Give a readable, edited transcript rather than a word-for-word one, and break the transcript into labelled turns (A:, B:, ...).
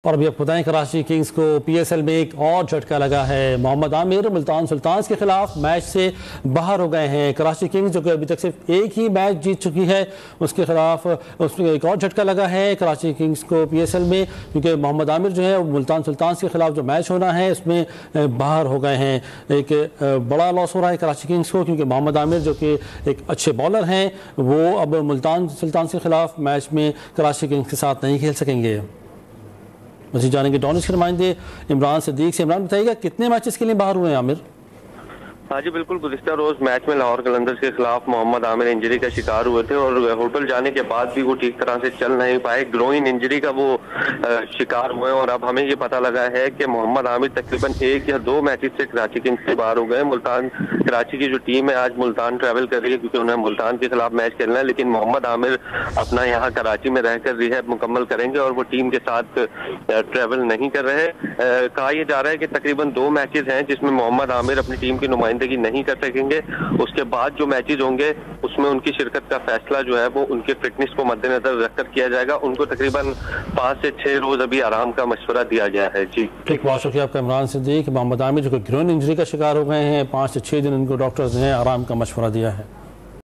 A: और अभी आपको बताएं कराची किंग्स को पीएसएल में एक और झटका लगा है। मोहम्मद आमिर मुल्तान सुल्तान्स के खिलाफ मैच से बाहर हो गए हैं। कराची किंग्स जो कि अभी तक सिर्फ एक ही मैच जीत चुकी है, उसके खिलाफ उसमें एक और झटका लगा है कराची किंग्स को पीएसएल में, क्योंकि मोहम्मद आमिर जो है मुल्तान सुल्तान्स के खिलाफ जो मैच होना है उसमें बाहर हो गए हैं। एक बड़ा लॉस हो रहा है कराची किंग्स को, क्योंकि मोहम्मद आमिर जो कि एक अच्छे बॉलर हैं वो अब मुल्तान सुल्तान्स के खिलाफ मैच में कराची किंग्स के साथ नहीं खेल सकेंगे। मज़ीद जानेंगे डॉनिश के नुमाइंदे इमरान सिद्दीक से। इमरान बताइएगा कितने मैचेस के लिए बाहर हुए हैं आमिर?
B: हाँ जी बिल्कुल, गुज़िश्ता रोज मैच में लाहौर कलंदर्स के खिलाफ मोहम्मद आमिर इंजरी का शिकार हुए थे और होटल जाने के बाद भी वो ठीक तरह से चल नहीं पाए। ग्रोइन इंजरी का वो शिकार हुए और अब हमें ये पता लगा है कि मोहम्मद आमिर तकरीबन 1 या 2 मैचेस से कराची किंग्स से बाहर हो गए। मुल्तान कराची की जो टीम है आज मुल्तान ट्रैवल कर रही है क्योंकि उन्हें मुल्तान के खिलाफ मैच खेलना है, लेकिन मोहम्मद आमिर अपना यहाँ कराची में रहकर रिहैब मुकम्मल करेंगे और वो टीम के साथ ट्रैवल नहीं कर रहे। कहा यह जा रहा है कि तकरीबन 2 मैचेस हैं जिसमें मोहम्मद आमिर अपनी टीम की नुमाइंदगी नहीं कर सकेंगे। उसके बाद जो मैचेस होंगे उसमें उनकी शिरकत का फैसला जो है वो उनके फिटनेस को मद्देनजर रखकर किया जाएगा। उनको तकरीबन 5 से 6 रोज अभी आराम का मशवरा दिया गया है। जी
A: ठीक, बहुत शुक्रिया आपका इमरान सिद्दीक। मोहम्मद आमिर जो कि ग्रोइन इंजरी का शिकार हो गए हैं, 5 से 6 दिन उनको डॉक्टर्स ने आराम का मशवरा दिया है।